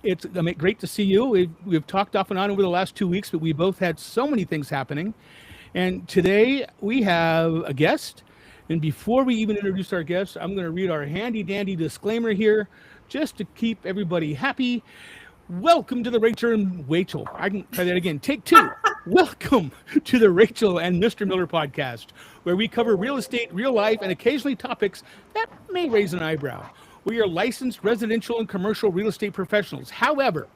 It's great to see you. We've talked off and on over the last 2 weeks, but we both had so many things happening. And today we have a guest. And before we even introduce our guest, I'm going to read our handy dandy disclaimer here just to keep everybody happy. Welcome to the Rachel and Rachel. I can try that again. Take two. Welcome to the Rachel and Mr. Miller podcast, where we cover real estate, real life, and occasionally topics that may raise an eyebrow. We are licensed residential and commercial real estate professionals. However,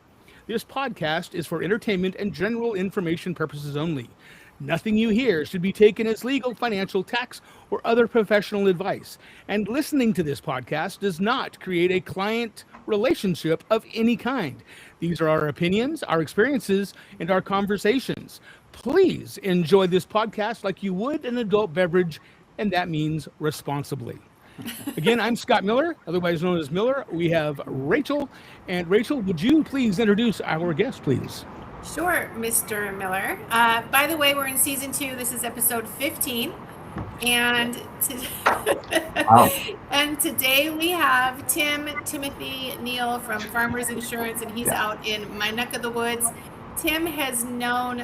this podcast is for entertainment and general information purposes only. Nothing you hear should be taken as legal, financial, tax, or other professional advice. And listening to this podcast does not create a client relationship of any kind. These are our opinions, our experiences, and our conversations. Please enjoy this podcast like you would an adult beverage, and that means responsibly. Again, I'm Scott Miller, otherwise known as Miller. We have Rachel. And Rachel, would you please introduce our guest, please? Sure, Mr. Miller. By the way, we're in season 2. This is episode 15. And Wow. and today we have Timothy Neal from Farmers Insurance, and he's out in my neck of the woods. Tim has known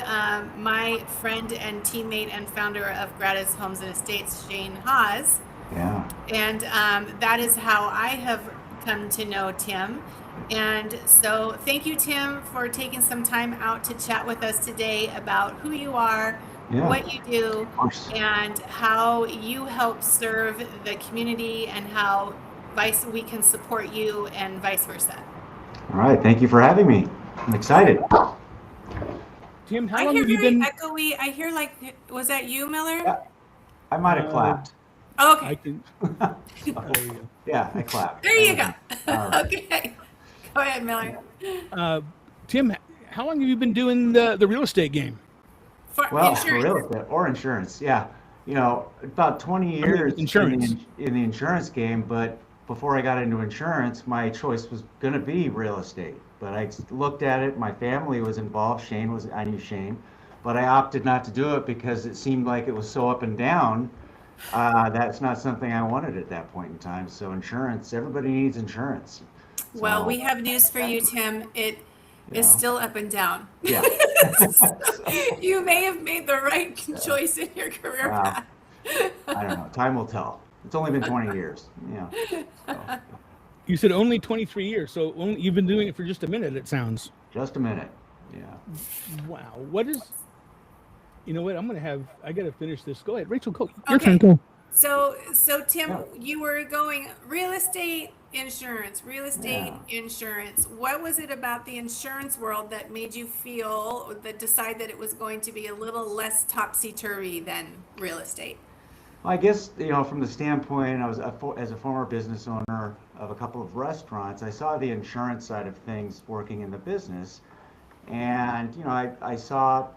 my friend and teammate and founder of Gratis Homes and Estates, Shane Haas. Yeah. And that is how I have come to know Tim. And so thank you, Tim, for taking some time out to chat with us today about who you are, what you do, Of course. and how you help serve the community, and how we can support you and vice versa. All right. Thank you for having me. I'm excited. Tim, how I long hear have you very been? echoey. I hear was that you, Miller? Yeah. I might have clapped. Oh, I okay. can. There you Yeah, I clapped. There you go. All right. Okay. Go ahead, Miller. go. Tim, how long have you been doing the real estate game? For Well, for insurance. real estate or insurance, yeah. About 20 years insurance. in the insurance game, but before I got into insurance, my choice was going to be real estate. But I looked at it, my family was involved, I knew Shane, but I opted not to do it because it seemed like it was so up and down. That's not something I wanted at that point in time. So insurance, everybody needs insurance. Well, So, we have news for you, Tim. It is know. still up and down. Yeah. You may have made the right choice in your career Wow. path. I don't know. Time will tell. It's only been 20 years. Yeah. So, You said only 23 years, so you've been doing it for just a minute, it sounds. just a minute. Yeah. Wow. What is. You know what? I got to finish this. Go ahead. Rachel, go. Your Okay. turn. Go. So Tim, Yeah. you were going real estate insurance. What was it about the insurance world that made you decide that it was going to be a little less topsy-turvy than real estate? Well, I guess, from the standpoint, as a former business owner of a couple of restaurants, I saw the insurance side of things working in the business. And, I saw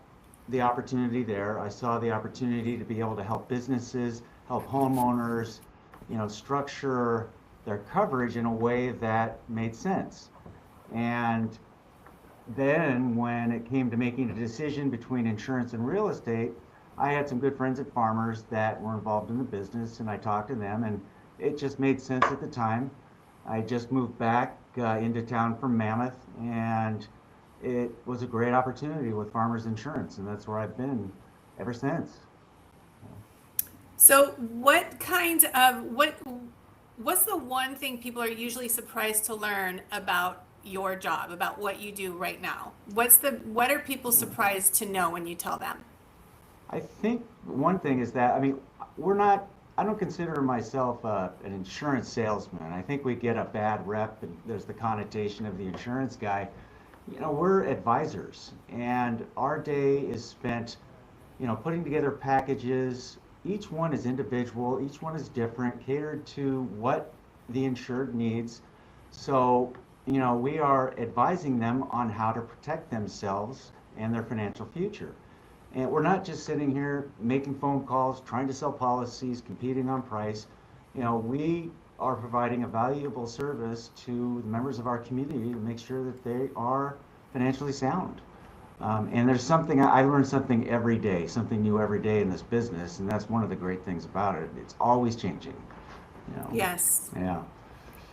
the opportunity there. I saw the opportunity to be able to help businesses, help homeowners, structure their coverage in a way that made sense. And then when it came to making a decision between insurance and real estate, I had some good friends at Farmers that were involved in the business, and I talked to them, and it just made sense at the time. I just moved back into town from Mammoth, and it was a great opportunity with Farmers Insurance, and that's where I've been ever since. So what's the one thing people are usually surprised to learn about your job, about what you do right now? What are people surprised to know when you tell them? I think one thing is that, I don't consider myself an insurance salesman. I think we get a bad rep, and there's the connotation of the insurance guy. We're advisors, and our day is spent, putting together packages. Each one is individual, each one is different, catered to what the insured needs. So, we are advising them on how to protect themselves and their financial future. And we're not just sitting here making phone calls, trying to sell policies, competing on price. We are providing a valuable service to the members of our community to make sure that they are financially sound. And there's something, I learn something every day, something new every day in this business, and that's one of the great things about it. It's always changing. Yes. Yeah.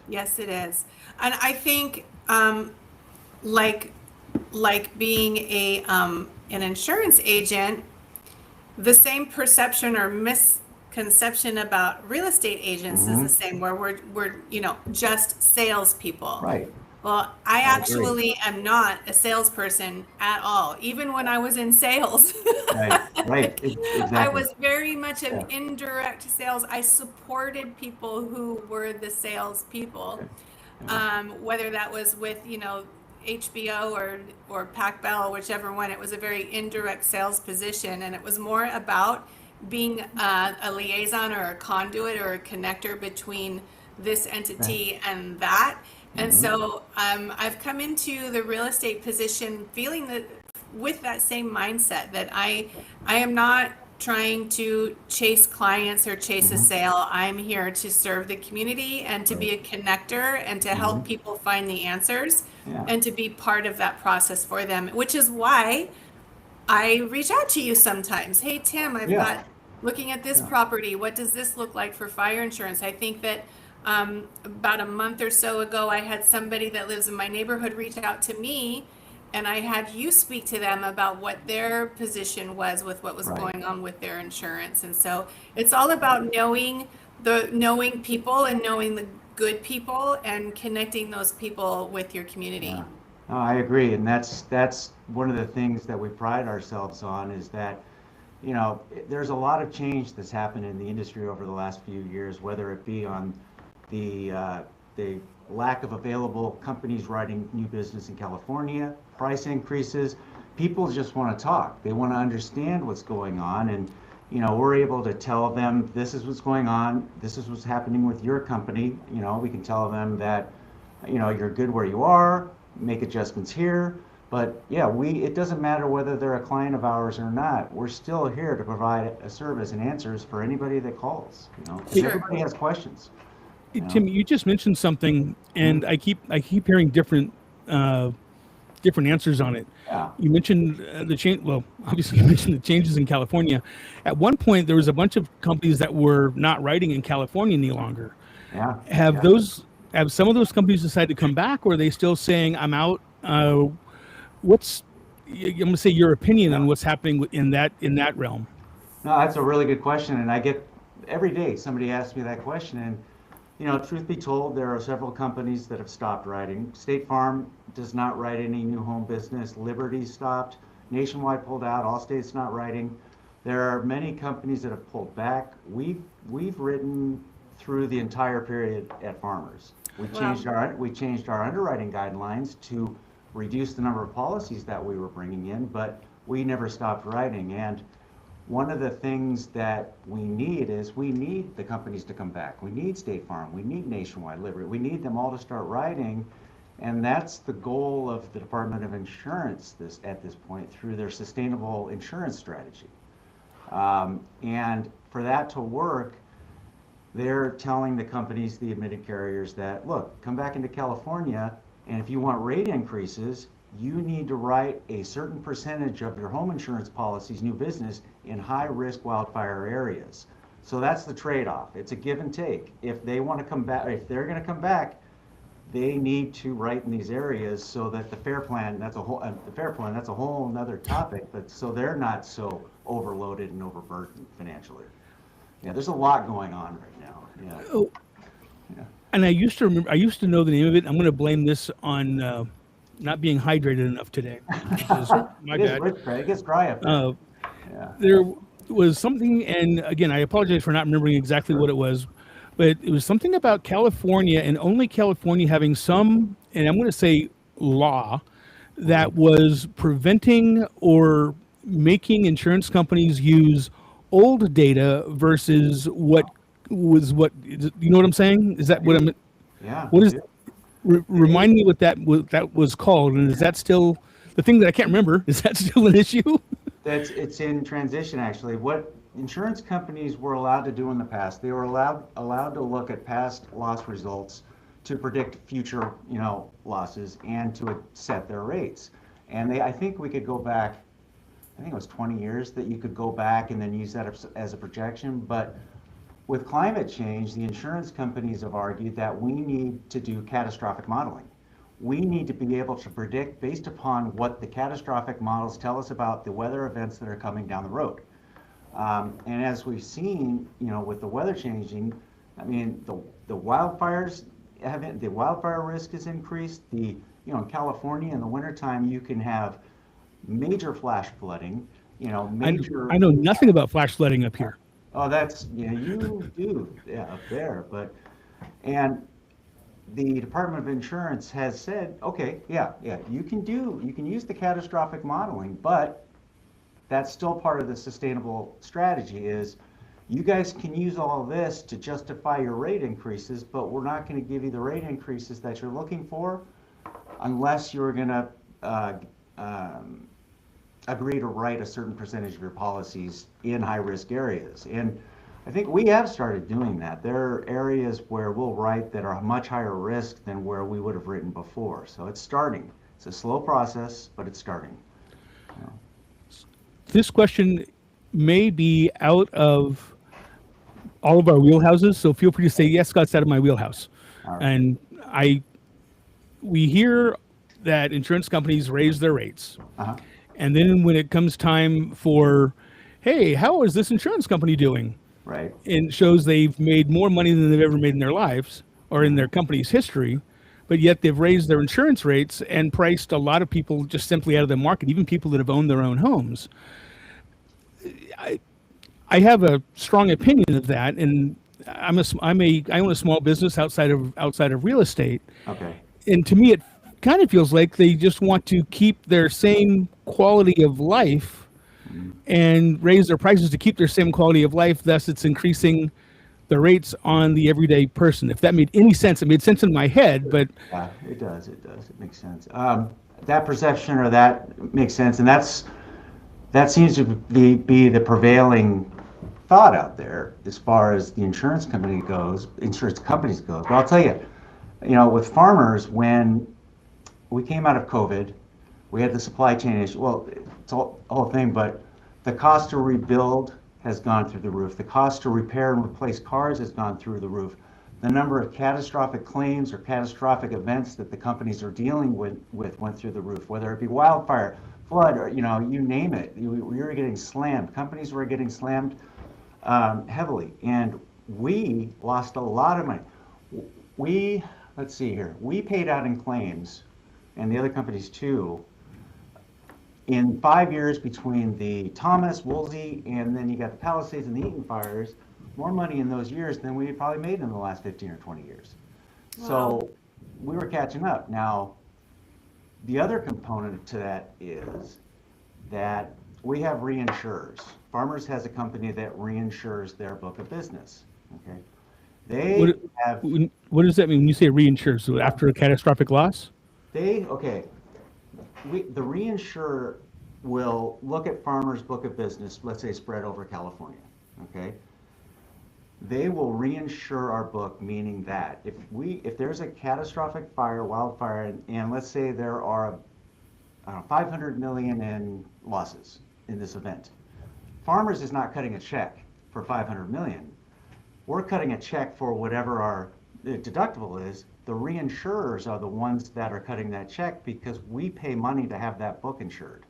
Yes, it is. And I think like being an insurance agent, the same perception or misconception about real estate agents is the same, where we're just salespeople. Right. Well, I I agree. actually am not a salesperson at all. Even when I was in sales, Right. Right. I Exactly. was very much an Yeah. indirect sales. I supported people who were the salespeople, Yeah. whether that was with HBO or Pac Bell, whichever one. It was a very indirect sales position, and it was more about being a liaison or a conduit or a connector between this entity and that. And so I've come into the real estate position feeling that with that same mindset that I am not trying to chase clients or chase a sale. I'm here to serve the community and to be a connector and to help people find the answers Yeah. and to be part of that process for them, which is why I reach out to you sometimes. Hey, Tim, I've Yeah. got looking at this Yeah. property. What does this look like for fire insurance? I think that about a month or so ago, I had somebody that lives in my neighborhood reach out to me, and I had you speak to them about what their position was with what was Right. going on with their insurance. And so it's all about knowing people and knowing the good people and connecting those people with your community. Yeah. No, I agree, and that's one of the things that we pride ourselves on is that, there's a lot of change that's happened in the industry over the last few years, whether it be on the lack of available companies writing new business in California, price increases. People just want to talk. They want to understand what's going on, and we're able to tell them this is what's going on. This is what's happening with your company. We can tell them that you're good where you are. Make adjustments here. But yeah, it doesn't matter whether they're a client of ours or not. We're still here to provide a service and answers for anybody that calls. 'Cause Sure. everybody has questions. Tim, you just mentioned something, and I keep hearing different answers on it. Yeah. You mentioned the change. Well, obviously, you mentioned the changes in California. At one point, there was a bunch of companies that were not writing in California any longer. Yeah. Have some of those companies decided to come back, or are they still saying, "I'm out"? I'm going to say your opinion on what's happening in that realm. No, that's a really good question, and I get every day somebody asks me that question. And truth be told, there are several companies that have stopped writing. State Farm does not write any new home business. Liberty stopped. Nationwide pulled out. Allstate's not writing. There are many companies that have pulled back. We've written through the entire period at Farmers. We changed our underwriting guidelines to reduce the number of policies that we were bringing in, but we never stopped writing. And one of the things that we need the companies to come back. We need State Farm. We need Nationwide, Liberty. We need them all to start writing. And that's the goal of the Department of Insurance at this point through their sustainable insurance strategy. And for that to work, they're telling the companies, the admitted carriers, that look, come back into California, and if you want rate increases, you need to write a certain percentage of your home insurance policies, new business, in high-risk wildfire areas. So that's the trade-off. It's a give and take. If they want to come back, if they're going to come back, they need to write in these areas so that the FAIR Plan, that's a whole another topic, but so they're not so overloaded and overburdened financially. Yeah, there's a lot going on right now. Yeah. Oh, Yeah. and I used to know the name of it. I'm going to blame this on not being hydrated enough today. My It is bad. rich, Craig. It gets dry up there. Yeah. There was something, and again, I apologize for not remembering exactly what it was, but it was something about California and only California having some, and I'm going to say law, that was preventing or making insurance companies use old data versus what you know what I'm saying? Is that what I'm? Yeah. What is? Remind me what that was called, and is that still the thing that I can't remember? Is that still an issue? It's in transition, actually. What insurance companies were allowed to do in the past, they were allowed to look at past loss results to predict future, losses and to set their rates. And I think we could go back, I think it was 20 years that you could go back and then use that as a projection. But with climate change, the insurance companies have argued that we need to do catastrophic modeling. we need to be able to predict based upon what the catastrophic models tell us about the weather events that are coming down the road. And as we've seen, with the weather changing, I mean, the wildfires the wildfire risk has increased. In California in the wintertime, you can have major flash flooding, major. I know nothing about flash flooding up here. Oh, you do, up there. And the Department of Insurance has said, okay, you can use the catastrophic modeling, but that's still part of the sustainable strategy is you guys can use all of this to justify your rate increases, but we're not going to give you the rate increases that you're looking for unless you're going to agree to write a certain percentage of your policies in high-risk areas. And I think we have started doing that. There are areas where we'll write that are much higher risk than where we would have written before. So it's starting. It's a slow process, but it's starting. This question may be out of all of our wheelhouses, so feel free to say, yes, Scott's out of my wheelhouse. Right. And we hear that insurance companies raise their rates. Uh-huh. And then when it comes time for, hey, how is this insurance company doing? Right. And it shows they've made more money than they've ever made in their lives or in their company's history, but yet they've raised their insurance rates and priced a lot of people just simply out of the market, even people that have owned their own homes. I have a strong opinion of that, and I own a small business outside of real estate. Okay. And to me, it kind of feels like they just want to keep their same quality of life and raise their prices to keep their same quality of life. Thus, it's increasing the rates on the everyday person. If that made any sense, it made sense in my head, but yeah, it does. It makes sense. That perception or that makes sense, and that seems to be the prevailing thought out there as far as the insurance companies goes. But I'll tell you, with farmers, when we came out of COVID, we had the supply chain issue. Well, it's a whole thing, but the cost to rebuild has gone through the roof. The cost to repair and replace cars has gone through the roof. The number of catastrophic claims or catastrophic events that the companies are dealing with went through the roof, whether it be wildfire, flood, or you name it. We were getting slammed. Companies were getting slammed heavily, and we lost a lot of money. Let's see here. We paid out in claims, and the other companies too, in 5 years between the Thomas, Woolsey, and then you got the Palisades and the Eaton fires, more money in those years than we probably made in the last 15 or 20 years. Wow. So we were catching up. Now, the other component to that is that we have reinsurers. Farmers has a company that reinsures their book of business. Okay, what does that mean when you say reinsure? So after a catastrophic loss? The reinsurer will look at farmers' book of business, let's say spread over California. Okay, they will reinsure our book, meaning that if there's a catastrophic wildfire, and let's say there are 500 million in losses in this event, Farmers is not cutting a check for 500 million. We're cutting a check for whatever our deductible is. The reinsurers are the ones that are cutting that check because we pay money to have that book insured.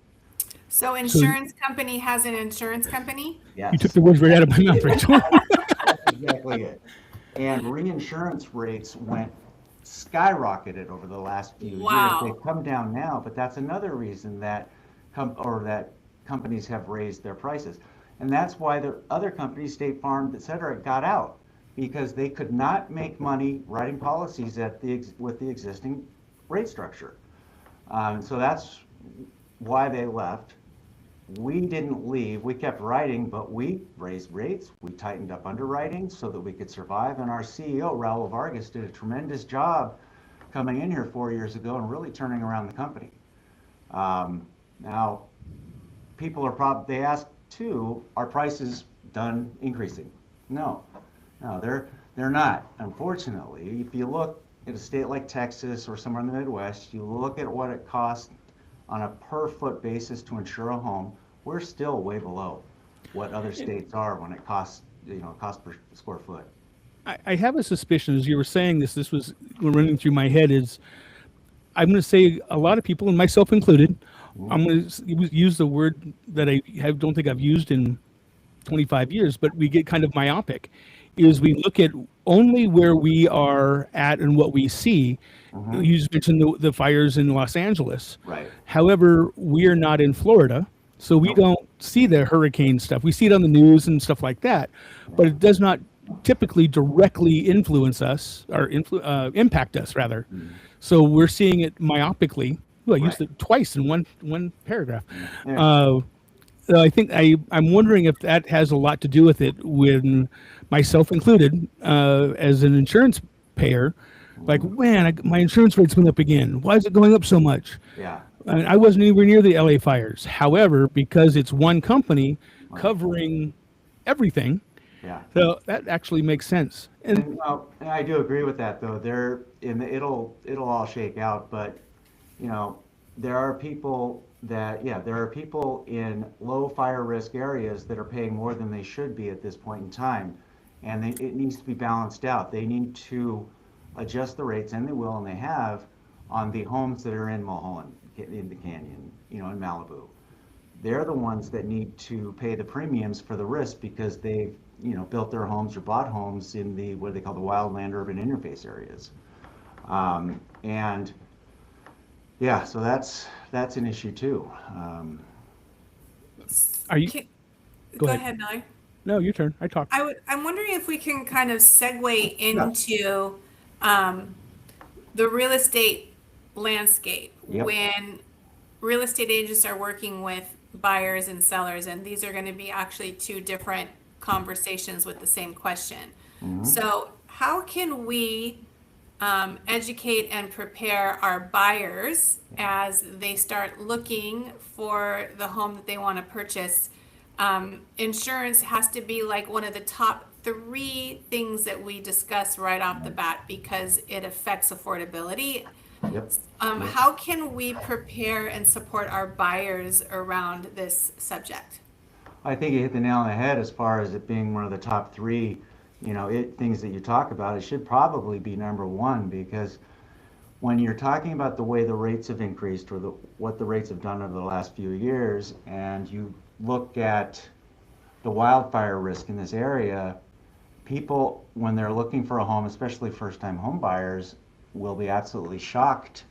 So insurance company has an insurance company? Yes. You took the words right out of my mouth, Rachel. That's exactly it. And reinsurance rates went skyrocketed over the last few years. They've come down now, but that's another reason that companies have raised their prices. And that's why the other companies, State Farm, et cetera, got out, because they could not make money writing policies with the existing rate structure. So that's why they left. We didn't leave. We kept writing, but we raised rates. We tightened up underwriting so that we could survive. And our CEO, Raul Vargas, did a tremendous job coming in here 4 years ago and really turning around the company. Now, people are they ask too, are prices done increasing? No, they're not. Unfortunately, if you look at a state like Texas or somewhere in the Midwest, you look at what it costs on a per foot basis to insure a home, we're still way below what other states are when it costs, cost per square foot. I have a suspicion, as you were saying this was running through my head, is I'm going to say a lot of people, and myself included, I'm going to use the word that don't think I've used in 25 years, but we get kind of myopic, is we look at only where we are at and what we see. You just mentioned the fires in Los Angeles. Right. However, we're not in Florida, so we don't see the hurricane stuff. We see it on the news and stuff like that, but it does not typically directly influence us or impact us, rather. So we're seeing it myopically. Ooh, I used it twice in one paragraph. I think I'm wondering if that has a lot to do with it, when myself included, as an insurance payer, like, man, my insurance rate's went up again. Why is it going up so much? Yeah. I mean, I wasn't anywhere near the LA fires. However, because it's one company covering everything, so that actually makes sense. And well, I do agree with that, though. It'll all shake out, but there are people in low fire risk areas that are paying more than they should be at this point in time, and it needs to be balanced out. They need to adjust the rates, and they will, and they have, on the homes that are in Mulholland, in the canyon, in Malibu. They're the ones that need to pay the premiums for the risk, because they've built their homes or bought homes in the what they call the wildland urban interface areas, and yeah, so that's an issue too. Are you? Go ahead, Miller. No, your turn. I talked. I'm wondering if we can kind of segue into the real estate landscape. Yep. When real estate agents are working with buyers and sellers, and these are going to be actually two different conversations with the same question. So how can we educate and prepare our buyers as they start looking for the home that they want to purchase? Insurance has to be like one of the top 3 things that we discuss right off the bat, because it affects affordability. Yep. How can we prepare and support our buyers around this subject? I think you hit the nail on the head as far as it being one of the top 3, things that you talk about. It should probably be number 1, because when you're talking about the way the rates have increased, or what the rates have done over the last few years, and you look at the wildfire risk in this area, people, when they're looking for a home, especially first-time home buyers, will be absolutely shocked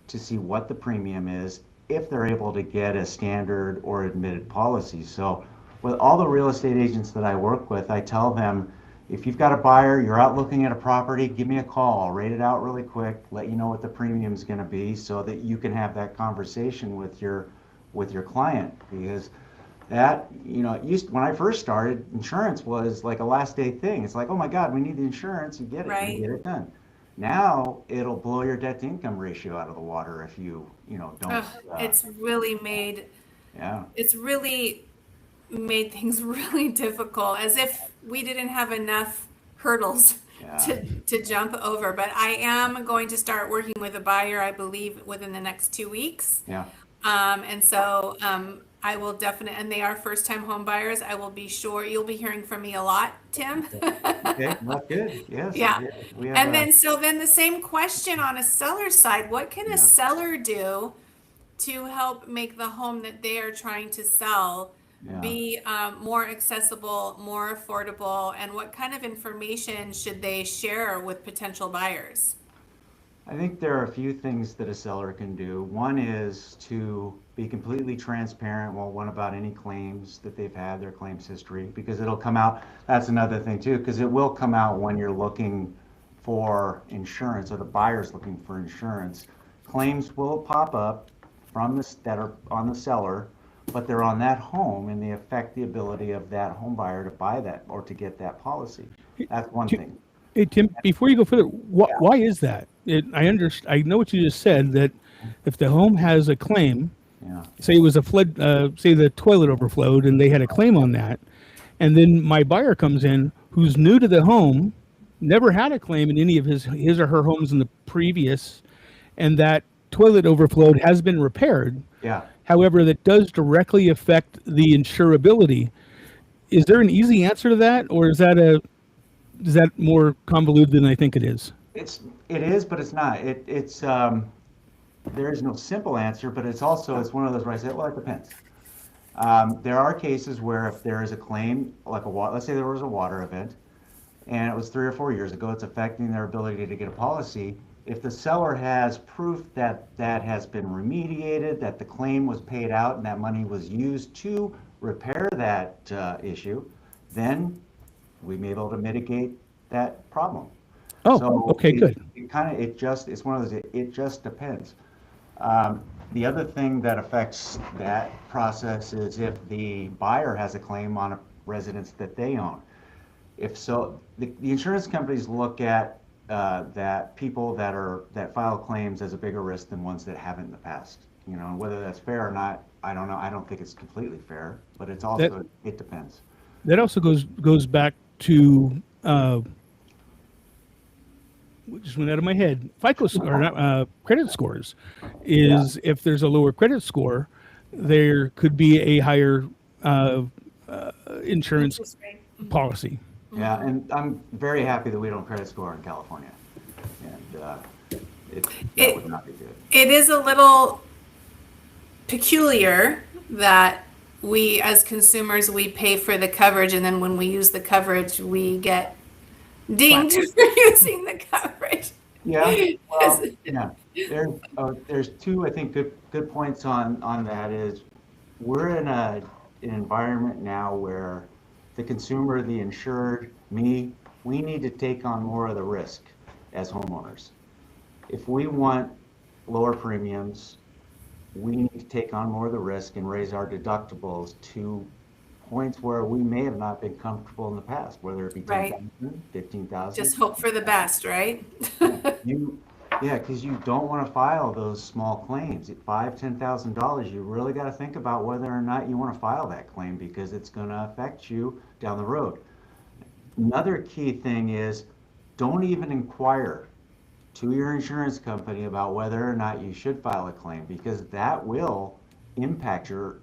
to see what the premium is if they're able to get a standard or admitted policy. So with all the real estate agents that I work with, I tell them, if you've got a buyer, you're out looking at a property, give me a call. I'll rate it out really quick, let you know what the premium is going to be, so that you can have that conversation with your client. Because that, when I first started, insurance was like a last day thing. It's like, oh my God, we need the insurance, you get it, Right. you get it done. Now it'll blow your debt to income ratio out of the water if you don't. It's really made things really difficult, as if we didn't have enough hurdles to jump over. But I am going to start working with a buyer, I believe, within the next 2 weeks. Yeah. And so I will definitely, and they are first-time home buyers. I will be sure you'll be hearing from me a lot, Tim. Okay, that's good. Yes. Yeah. We have And then the same question on a seller's side, what can a seller do to help make the home that they are trying to sell be more accessible, more affordable, and what kind of information should they share with potential buyers? I think there are a few things that a seller can do. One is to be completely transparent, about any claims that they've had, their claims history, because it'll come out. That's another thing too, because it will come out when you're looking for insurance, or the buyer's looking for insurance. Claims will pop up that are on the seller, but they're on that home, and they affect the ability of that home buyer to buy that or to get that policy. That's one thing. Hey, Tim, before you go further, why is that? I know what you just said, that if the home has a claim, say it was a flood, say the toilet overflowed and they had a claim on that, and then my buyer comes in who's new to the home, never had a claim in any of his or her homes in the previous, and that toilet overflowed, has been repaired. Yeah. However, that does directly affect the insurability. Is there an easy answer to that, or is that more convoluted than I think it is? It is, but it's not. there is no simple answer, but it's one of those where I say, well, it depends. There are cases where if there is a claim, like let's say there was a water event, and it was 3 or 4 years ago, it's affecting their ability to get a policy. If the seller has proof that that has been remediated, that the claim was paid out, and that money was used to repair that issue, then we may be able to mitigate that problem. Oh, So okay, good. it's one of those, it just depends. The other thing that affects that process is if the buyer has a claim on a residence that they own. If so, the insurance companies look at that people that file claims as a bigger risk than ones that haven't in the past. You know, whether that's fair or not, I don't know. I don't think it's completely fair, but it's also, it depends. That also goes back to just went out of my head. Credit scores is if there's a lower credit score, there could be a higher insurance Interest rate. policy. Yeah, and I'm very happy that we don't credit score in California, and that would not be good. It is a little peculiar that we, as consumers, we pay for the coverage, and then when we use the coverage, we get dinged for using the coverage. Yeah, well, yeah. There's two, I think, good points on that. Is we're in an environment now where the consumer, the insured, we need to take on more of the risk as homeowners. If we want lower premiums, we need to take on more of the risk and raise our deductibles to points where we may have not been comfortable in the past, whether it be Right. 10,000, 15,000. Just hope for the best, right? Because you don't want to file those small claims at $5,000-$10,000. You really got to think about whether or not you want to file that claim because it's going to affect you down the road. Another key thing is don't even inquire to your insurance company about whether or not you should file a claim because that will impact your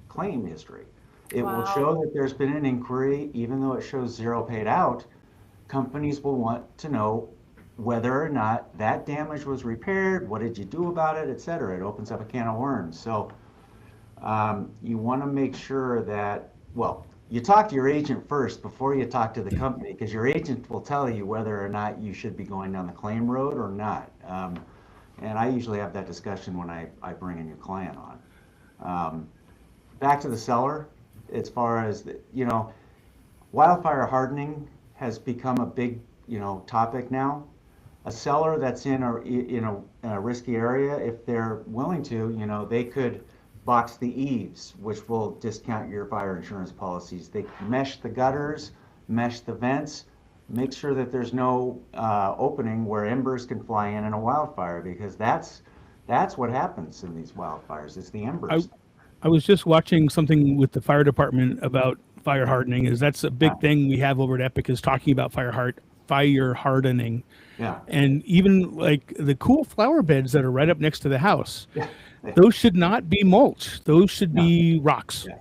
claim history. It will Wow. show that there's been an inquiry, even though it shows 0 paid out. Companies will want to know whether or not that damage was repaired, what did you do about it, et cetera. It opens up a can of worms. So you want to make sure that, well, you talk to your agent first before you talk to the company because your agent will tell you whether or not you should be going down the claim road or not. And I usually have that discussion when I bring a new client on. Back to the seller, as far as, wildfire hardening has become a big, topic now. A seller that's in a risky area, if they're willing to, they could box the eaves, which will discount your fire insurance policies. They mesh the gutters, mesh the vents, make sure that there's no opening where embers can fly in a wildfire, because that's what happens in these wildfires. It's the embers. I was just watching something with the fire department about fire hardening. That's a big thing we have over at Epic is talking about fire hardening. Yeah. And even like the cool flower beds that are right up next to the house, those should not be mulch. Those should be rocks. Yeah.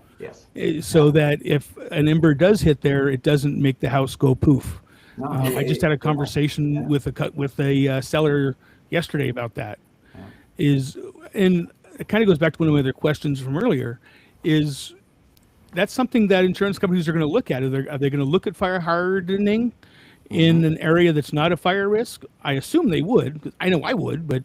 Yes. So that if an ember does hit there, it doesn't make the house go poof. No, I just had a conversation with a seller yesterday about that. And it kind of goes back to one of my other questions from earlier. That's something that insurance companies are going to look at? Are they going to look at fire hardening in an area that's not a fire risk? I assume they would, because I know I would, but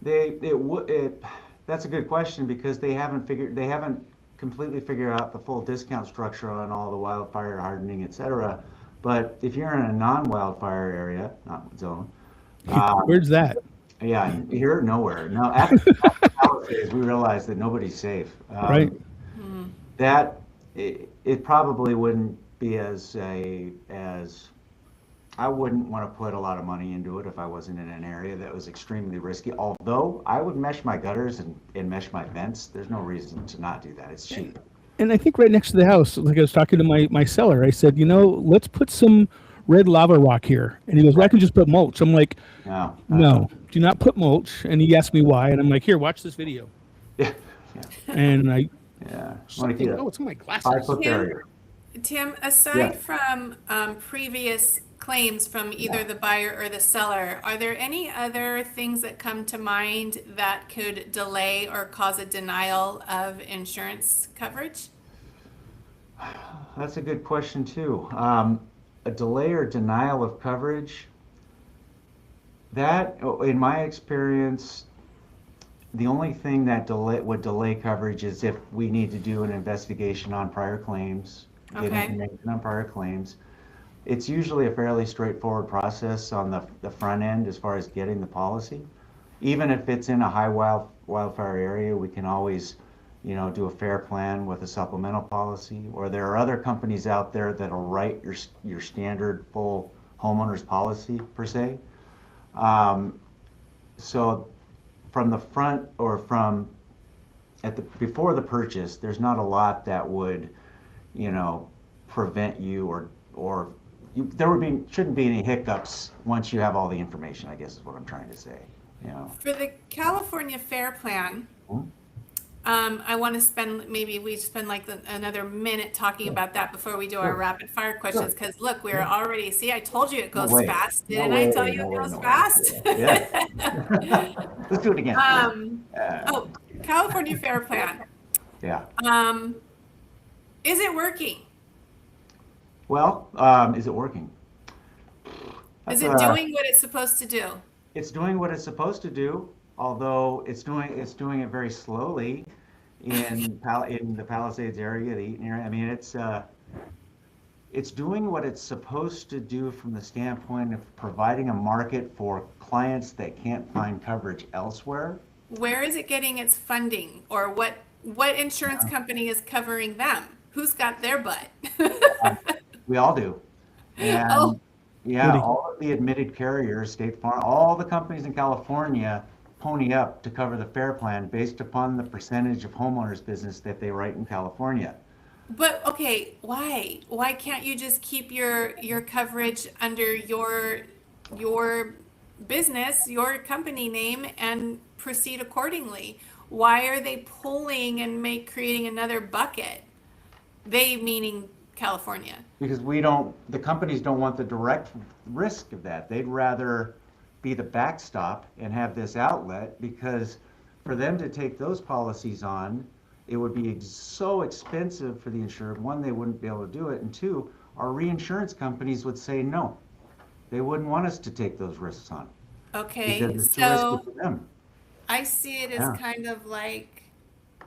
that's a good question because they haven't completely figured out the full discount structure on all the wildfire hardening, et cetera. But if you're in a non-wildfire area, not zone, where's that? Yeah, you're nowhere. No, after Palisades, we realized that nobody's safe. Right. That it probably wouldn't be as I wouldn't want to put a lot of money into it if I wasn't in an area that was extremely risky. Although I would mesh my gutters and mesh my vents. There's no reason to not do that. It's cheap. And I think right next to the house, like I was talking to my seller, I said, let's put some red lava rock here. And he goes, well, I can just put mulch. I'm like, no, do not put mulch. And he asked me why. And I'm like, here, watch this video. Yeah. And I, it's in my glasses. 5-foot barrier. Tim, aside from previous claims from either the buyer or the seller, are there any other things that come to mind that could delay or cause a denial of insurance coverage? That's a good question too. A delay or denial of coverage, that, in my experience, the only thing that would delay coverage is if we need to do an investigation on prior claims, get Okay. information on prior claims. It's usually a fairly straightforward process on the front end as far as getting the policy. Even if it's in a high wildfire area, we can always, do a fair plan with a supplemental policy. Or there are other companies out there that'll write your standard full homeowner's policy per se. So from the front or before the purchase, there's not a lot that would, prevent you shouldn't be any hiccups once you have all the information, I guess is what I'm trying to say. For the California Fair Plan, I want to spend like another minute talking about that before we do our rapid fire questions. Because look, we're already, see, I told you it goes way. fast. No Didn't way, I tell you no it way, goes no way. fast? Yeah. Let's do it again. California Fair Plan. Yeah. Is it working? Well, is it working? Is That's it doing what it's supposed to do? It's doing what it's supposed to do, although it's doing it very slowly in the Palisades area, the Eaton area. I mean, it's doing what it's supposed to do from the standpoint of providing a market for clients that can't find coverage elsewhere. Where is it getting its funding, or what insurance company is covering them? Who's got their butt? We all do. And Oh. yeah, Goody. all of the admitted carriers, State Farm, all the companies in California pony up to cover the FAIR Plan based upon the percentage of homeowners business that they write in California. But okay, why? Why can't you just keep your coverage under your business, your company name, and proceed accordingly? Why are they pulling and creating another bucket? They meaning California. Because the companies don't want the direct risk of that. They'd rather be the backstop and have this outlet, because for them to take those policies on, it would be so expensive for the insured. One, they wouldn't be able to do it. And two, our reinsurance companies would say no. They wouldn't want us to take those risks on. Okay, Because it's too so risky for them. I see it as Yeah. kind of like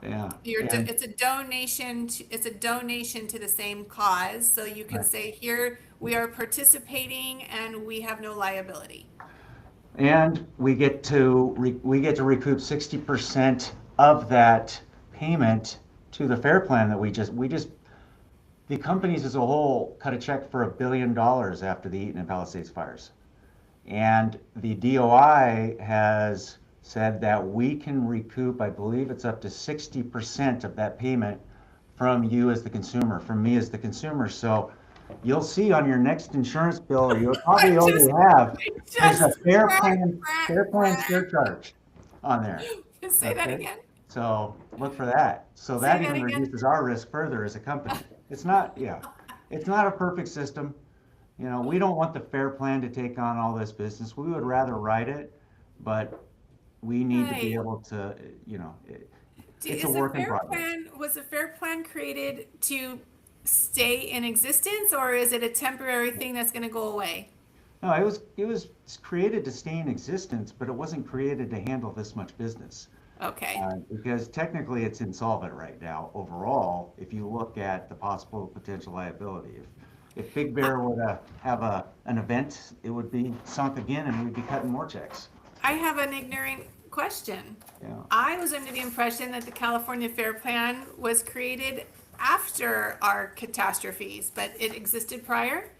Yeah. it's a donation. It's a donation to the same cause. So you can Right. say, here we are participating and we have no liability. And we get to recoup 60% of that payment to the FAIR Plan that the companies as a whole cut a check for $1 billion after the Eaton and Palisades fires. And the DOI has said that we can recoup, I believe it's up to 60% of that payment from you as the consumer, from me as the consumer. So you'll see on your next insurance bill, or you'll probably already have, there's a FAIR Plan surcharge on there. Say that Okay. again. So look for that. So Say that that even again. reduces our risk further as a company. It's not a perfect system. We don't want the FAIR Plan to take on all this business. We would rather write it, but we need to be Right. able to, it's a Is work in FAIR progress. Plan, was the FAIR Plan created to stay in existence, or is it a temporary thing that's going to go away? No, it was created to stay in existence, but it wasn't created to handle this much business. Okay. Because technically it's insolvent right now overall, if you look at the possible potential liability. If Big Bear were to have an event, it would be sunk again and we'd be cutting more checks. I have an ignorant question. Yeah. I was under the impression that the California Fair Plan was created after our catastrophes, but it existed prior?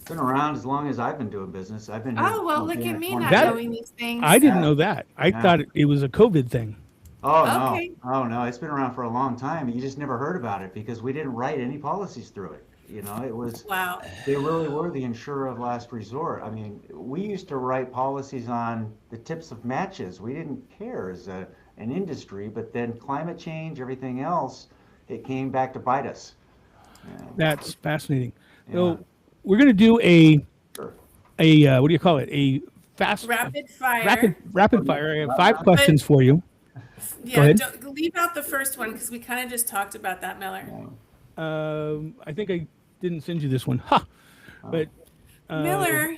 Been around as long as I've been doing business. I've been. Oh, well, look at me not That- knowing these things. I didn't Yeah. know that. I Yeah. thought it was a COVID thing. Oh, no. Okay. Oh, no. It's been around for a long time. You just never heard about it because we didn't write any policies through it. It was, Wow. they really were the insurer of last resort. I mean, we used to write policies on the tips of matches. We didn't care as an industry, but then climate change, everything else, it came back to bite us. Yeah. That's fascinating. Yeah. So we're going to do a Sure. a what do you call it? A fast Rapid fire. rapid fire. I have 5 questions for you. Yeah, ahead. don't leave out the first one because we kind of just talked about that, Miller. I think I didn't send you this one. Ha! But Miller,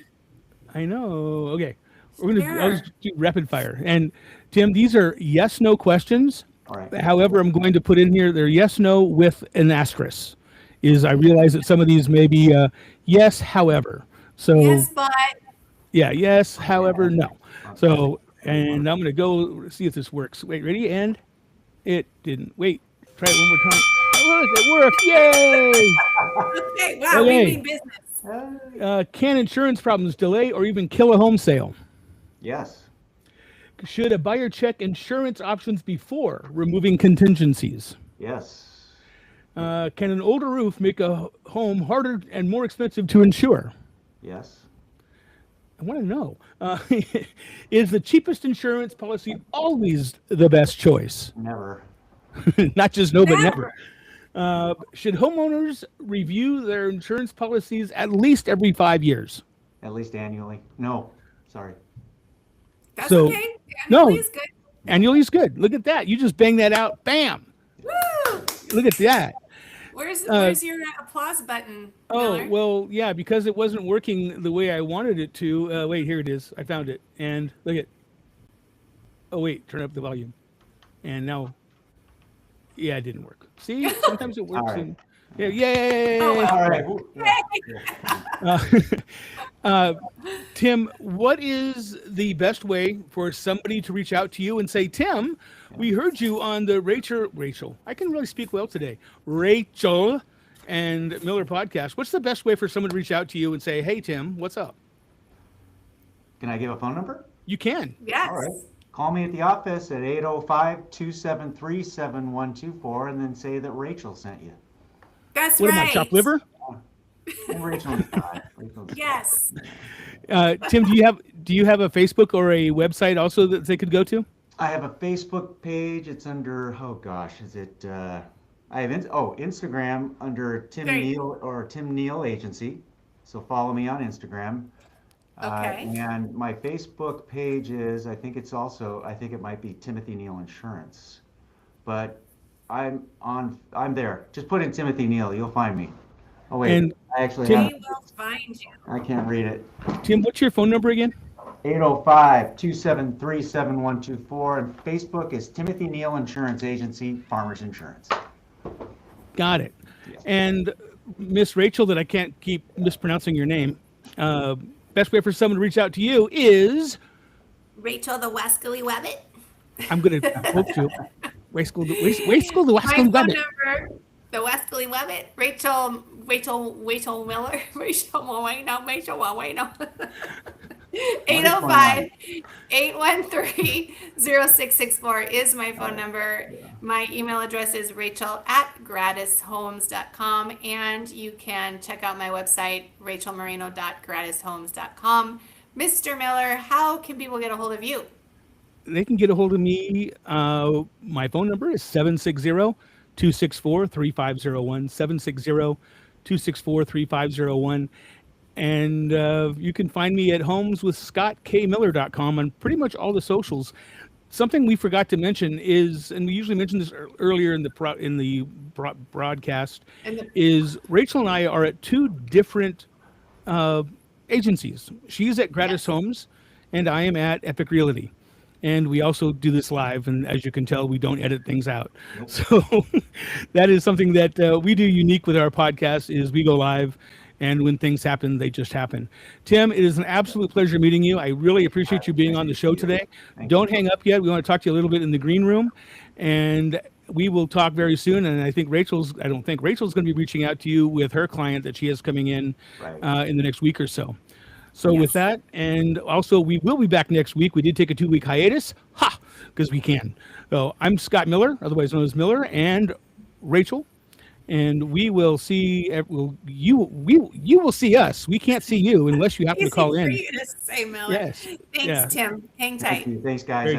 I know. Okay. I'll Sure. just do rapid fire. And Tim, these are yes, no questions. All right. However, I'm going to put in here, they're yes, no with an asterisk. I realize that some of these may be yes, however. So yes, but yeah, yes, however, no. So, and I'm going to go see if this works. Wait, ready? And it didn't. Wait, try it one more time. It worked. Yay! okay, wow, Okay. we mean business. Can insurance problems delay or even kill a home sale? Yes. Should a buyer check insurance options before removing contingencies? Yes. Can an older roof make a home harder and more expensive to insure? Yes. I want to know. Is the cheapest insurance policy always the best choice? Never. Not just no, but never. Should homeowners review their insurance policies at least every 5 years? At least annually. No. Sorry. That's So- okay. no. Annually is good. Annually is good. Look at that. You just bang that out. Bam. Woo! Look at that. Where's your applause button, Oh, Miller? well, yeah, because it wasn't working the way I wanted it to. Wait, here it is. I found it. And look at. Oh, wait, turn up the volume. And now. Yeah, it didn't work. See, sometimes it works. All right. And, yeah, yay! Oh, wow. All right. Tim, what is the best way for somebody to reach out to you and say, Tim, we heard you on the Rachel, I can really speak well today, Rachel and Miller podcast. What's the best way for someone to reach out to you and say, hey, Tim, what's up? Can I give a phone number? You can. Yes. All right. Call me at the office at 805-273-7124 and then say that Rachel sent you. That's What am right. I, chopped liver? And Rachel's fine. Rachel's Yes. Tim, do you have a Facebook or a website also that they could go to? I have a Facebook page. It's under, oh gosh, is it, I have, Instagram under Tim Great. Neal or Tim Neal Agency. So follow me on Instagram. Okay. And my Facebook page is, I think it might be Timothy Neal Insurance. But I'm there. Just put in Timothy Neal, you'll find me. Oh wait, And I actually Tim- have, We will find you. I can't read it. Tim, what's your phone number again? 805-273-7124, and Facebook is Timothy Neal Insurance Agency, Farmers Insurance. Got it. Yes. And Miss Rachel, that I can't keep mispronouncing your name, best way for someone to reach out to you is, Rachel the Wascally Wabbit. I'm going to quote you, Wascally the My Wascally phone Wabbit. number, the Wascally Wabbit. Rachel Miller. Rachel Wawino. 805-813-0664 is my phone number. My email address is rachel@gradishomes.com, and you can check out my website, rachelmarino.gradishomes.com. Mr. Miller, how can people get a hold of you? They can get a hold of me. My phone number is 760-264-3501, 760-264-3501. And you can find me at homeswithscottkmiller.com on pretty much all the socials. Something we forgot to mention is, and we usually mention this earlier in the broadcast, is Rachel and I are at 2 different agencies. She's at Gratis Homes, and I am at Epic Realty. And we also do this live, and as you can tell, we don't edit things out. So that is something that we do unique with our podcast, is we go live, and when things happen, they just happen. Tim, it is an absolute pleasure meeting you. I really appreciate you being on the show today. Don't hang up yet. We want to talk to you a little bit in the green room, and we will talk very soon. And I don't think Rachel's going to be reaching out to you with her client that she has coming in in the next week or so. So with that, and also we will be back next week. We did take a 2-week hiatus, because we can. So I'm Scott Miller, otherwise known as Miller, and Rachel, and we will see. You will see us. We can't see you unless you happen to call in. Easy for you to say, Miller. Yes. Thanks, Yeah. Tim. Hang Thank tight. you. Thanks, guys. Very I